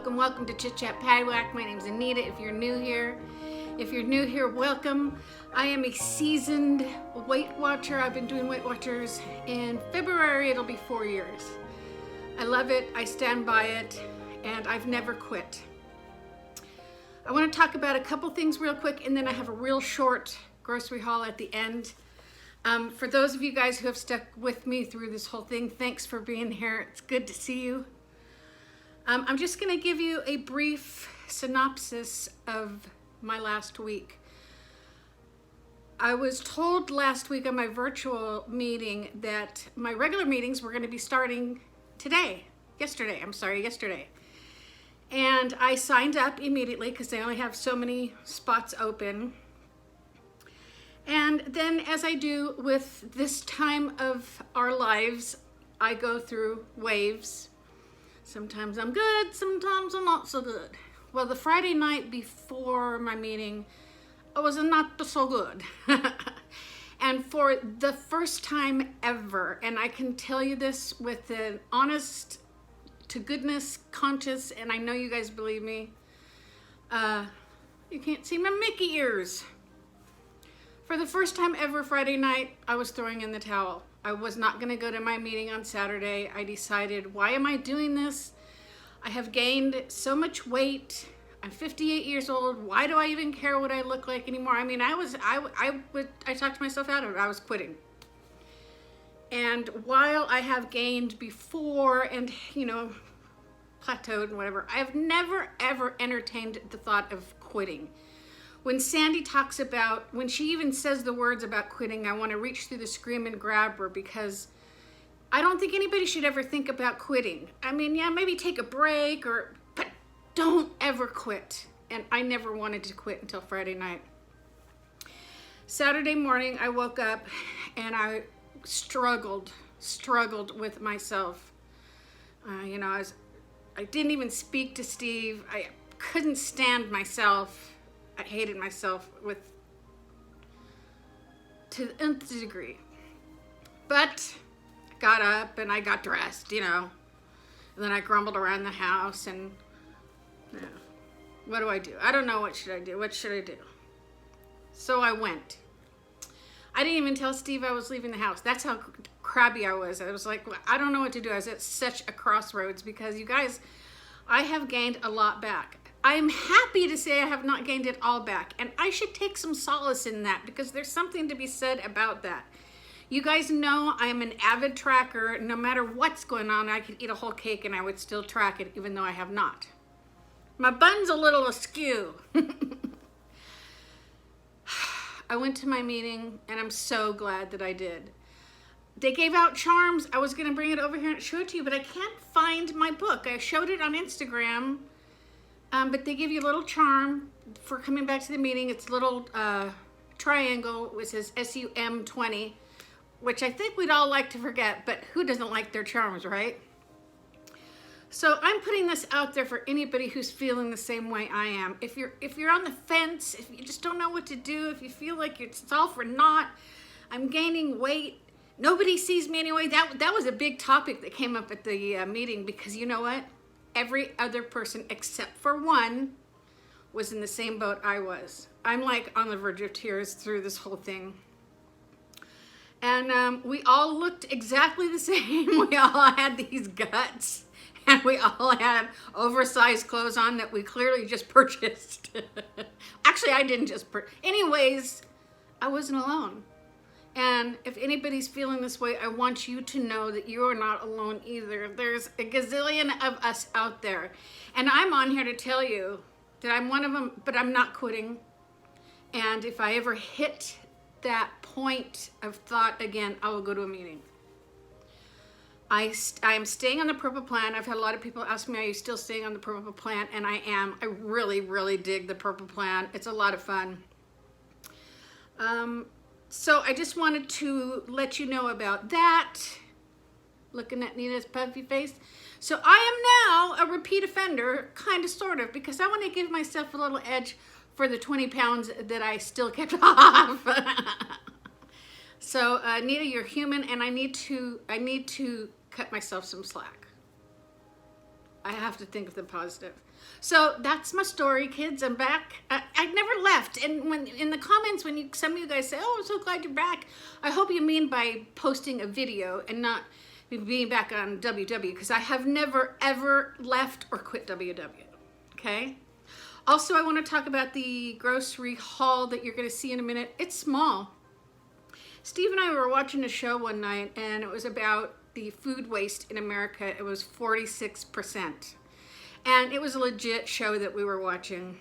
welcome to Chit Chat Paddywhack. My name's Anita. If you're new here, welcome. I am a seasoned Weight Watcher. I've been doing Weight Watchers. In February, it'll be 4 years. I love it. I stand by it, and I've never quit. I want to talk about a couple things real quick, and then I have a real short grocery haul at the end. For those of you guys who have stuck with me through this whole thing, thanks for being here. It's good to see you. I'm just going to give you a brief synopsis of my last week. I was told last week on my virtual meeting that my regular meetings were going to be starting yesterday. And I signed up immediately because they only have so many spots open. And then, as I do with this time of our lives, I go through waves. Sometimes I'm good, sometimes I'm not so good. Well, the Friday night before my meeting, I was not so good. And for the first time ever, and I can tell you this with an honest to goodness conscience, and I know you guys believe me, you can't see my Mickey ears. For the first time ever Friday night, I was throwing in the towel. I was not going to go to my meeting on Saturday. I decided, why am I doing this? I have gained so much weight. I'm 58 years old. Why do I even care what I look like anymore? I mean, I talked myself out of it. I was quitting. And while I have gained before and, plateaued and whatever, I have never, ever entertained the thought of quitting. When Sandy talks about, when she even says the words about quitting, I want to reach through the screen and grab her, because I don't think anybody should ever think about quitting. I mean, yeah, maybe take a break, but don't ever quit. And I never wanted to quit until Friday night. Saturday morning, I woke up and I struggled with myself. I didn't even speak to Steve. I couldn't stand myself. I hated myself to the nth degree. But I got up and I got dressed, and then I grumbled around the house and, what do I do? I don't know. What should I do? So I went. I didn't even tell Steve I was leaving the house. That's how crabby I was. I was like, I don't know what to do. I was at such a crossroads because, you guys, I have gained a lot back. I'm happy to say I have not gained it all back, and I should take some solace in that because there's something to be said about that. You guys know I am an avid tracker. No matter what's going on, I could eat a whole cake and I would still track it, even though I have not. My bun's a little askew. I went to my meeting, and I'm so glad that I did. They gave out charms. I was going to bring it over here and show it to you, but I can't find my book. I showed it on Instagram. But they give you a little charm for coming back to the meeting. It's a little triangle which says SUM20, which I think we'd all like to forget, but who doesn't like their charms, right? So I'm putting this out there for anybody who's feeling the same way I am. If you're on the fence, if you just don't know what to do, if you feel like it's all for naught, I'm gaining weight, nobody sees me anyway. That was a big topic that came up at the meeting, because you know what? Every other person except for one was in the same boat I was. I'm like on the verge of tears through this whole thing. And we all looked exactly the same. We all had these guts, and we all had oversized clothes on that we clearly just purchased. Actually, I didn't just purchase. Anyways, I wasn't alone. And if anybody's feeling this way, I want you to know that you are not alone either. There's a gazillion of us out there. And I'm on here to tell you that I'm one of them, but I'm not quitting. And if I ever hit that point of thought again, I will go to a meeting. I am staying on the Purple Plan. I've had a lot of people ask me, are you still staying on the Purple Plan? And I am. I really, really dig the Purple Plan. It's a lot of fun. So I just wanted to let you know about that. Looking at Nina's puffy face. So I am now a repeat offender, kind of, sort of, because I want to give myself a little edge for the 20 pounds that I still kept off. So Nita, you're human, and I need to cut myself some slack. I have to think of the positive. So that's my story, kids. I'm back. I never left. And when in the comments, when some of you guys say, "Oh, I'm so glad you're back," I hope you mean by posting a video and not being back on WW, because I have never ever left or quit WW. Okay. Also, I want to talk about the grocery haul that you're going to see in a minute. It's small. Steve and I were watching a show one night, and it was about the food waste in America. It was 46%. And it was a legit show that we were watching.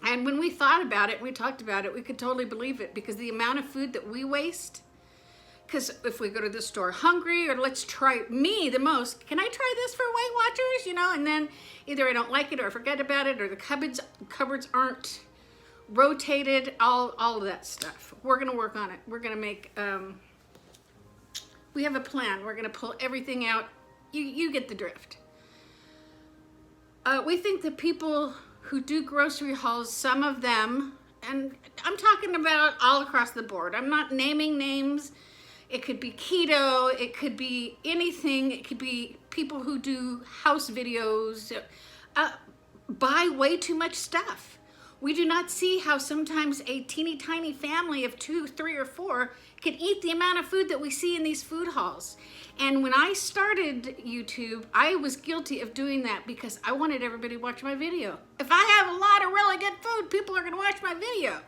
And when we thought about it, we talked about it, we could totally believe it, because the amount of food that we waste, because if we go to the store hungry, or let's try me the most, can I try this for Weight Watchers? You know, and then either I don't like it or I forget about it, or the cupboards aren't rotated, all of that stuff. We're gonna work on it. We're gonna make, we have a plan. We're gonna pull everything out. You get the drift. We think that people who do grocery hauls, some of them, and I'm talking about all across the board. I'm not naming names. It could be keto. It could be anything. It could be people who do house videos, buy way too much stuff. We do not see how sometimes a teeny tiny family of 2, 3, or 4 can eat the amount of food that we see in these food hauls. And when I started YouTube, I was guilty of doing that because I wanted everybody to watch my video. If I have a lot of really good food, people are going to watch my video.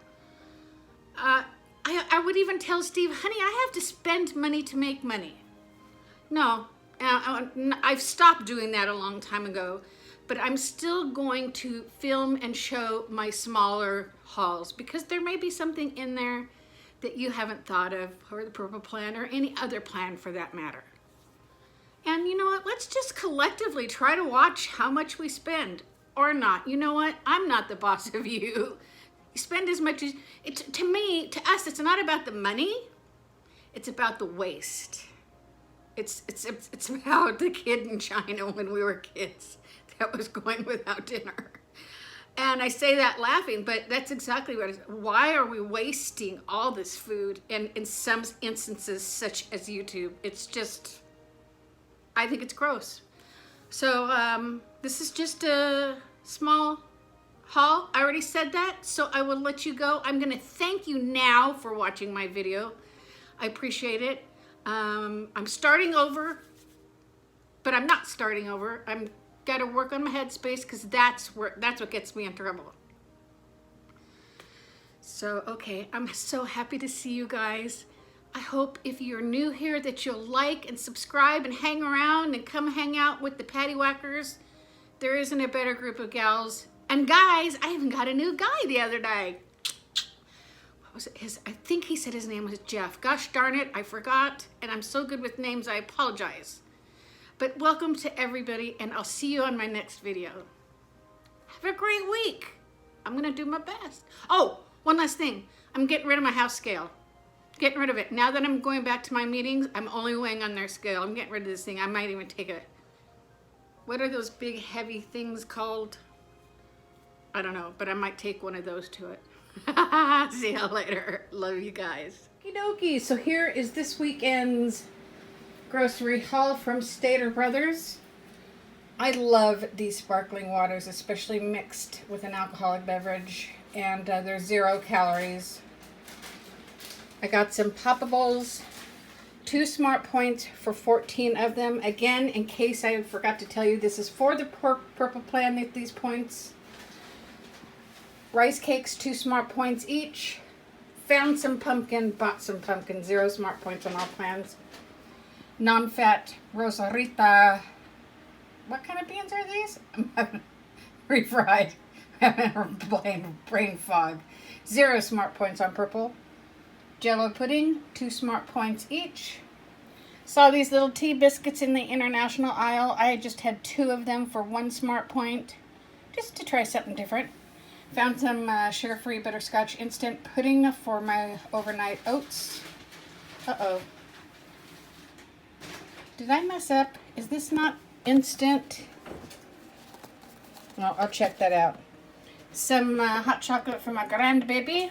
I would even tell Steve, honey, I have to spend money to make money. No, I've stopped doing that a long time ago, but I'm still going to film and show my smaller hauls, because there may be something in there that you haven't thought of, or the Purple Plan, or any other plan for that matter. And you know what? Let's just collectively try to watch how much we spend, or not. You know what? I'm not the boss of you. You spend as much as, to me, to us, it's not about the money. It's about the waste. It's about the kid in China when we were kids that was going without dinner. And I say that laughing, but that's exactly what it is. Why are we wasting all this food? And in some instances, such as YouTube, it's just, I think it's gross. So this is just a small haul. I already said that, so I will let you go. I'm gonna thank you now for watching my video. I appreciate it. I'm starting over, but I'm not starting over. I'm got to work on my headspace, because that's what gets me in trouble. So, okay, I'm so happy to see you guys. I hope if you're new here that you'll like and subscribe and hang around and come hang out with the Patty Whackers. There isn't a better group of gals. And guys, I even got a new guy the other day. What was it? I think he said his name was Jeff. Gosh darn it, I forgot. And I'm so good with names, I apologize. But welcome to everybody, and I'll see you on my next video. Have a great week. I'm gonna do my best. Oh, one last thing. I'm getting rid of my house scale. Getting rid of it. Now that I'm going back to my meetings, I'm only weighing on their scale. I'm getting rid of this thing. I might even take a, what are those big heavy things called? I don't know, but I might take one of those to it. See you later. Love you guys. Okie dokie. So here is this weekend's grocery haul from Stater Brothers. I love these sparkling waters, especially mixed with an alcoholic beverage, and they're 0 calories. I got some poppables, 2 Smart Points for 14 of them. Again, in case I forgot to tell you, this is for the Purple Plan with these points. Rice cakes, 2 Smart Points each. Found some pumpkin, bought some pumpkin, 0 Smart Points on all plans. Non-fat Rosarita. What kind of beans are these? Refried. I'm having brain fog. 0 Smart Points on purple. Jello pudding, 2 Smart Points each. Saw these little tea biscuits in the international aisle. I just had 2 of them for 1 Smart Point, just to try something different. Found some sugar-free butterscotch instant pudding for my overnight oats. Uh-oh. Did I mess up? Is this not instant? Well, I'll check that out. Some hot chocolate for my grandbaby.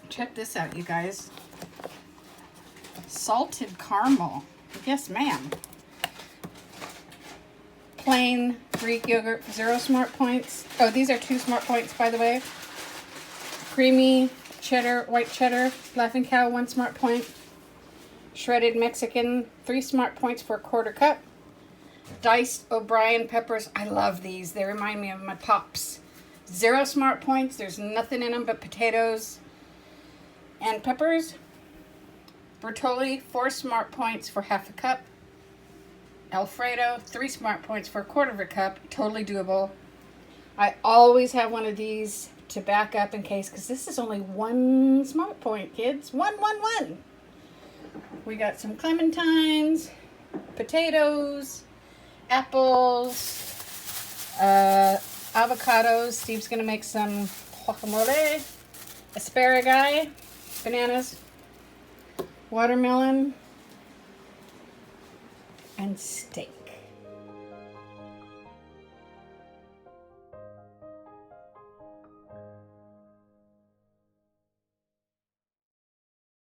Check this out, you guys. Salted caramel. Yes, ma'am. plain Greek yogurt, 0 smart points. Oh, these are 2 smart points, by the way. Creamy cheddar, white cheddar, Laughing Cow, 1 smart point. Shredded Mexican, 3 smart points for a 1/4 cup. Diced O'Brien peppers. I love these. They remind me of my pops. 0 smart points. There's nothing in them but potatoes and peppers. Bertolli, 4 smart points for 1/2 cup. Alfredo, 3 smart points for a 1/4 cup. Totally doable. I always have one of these to back up in case, because this is only 1 smart point, kids. 1, 1, 1. We got some clementines, potatoes, apples, avocados. Steve's going to make some guacamole, asparagus, bananas, watermelon, and steak.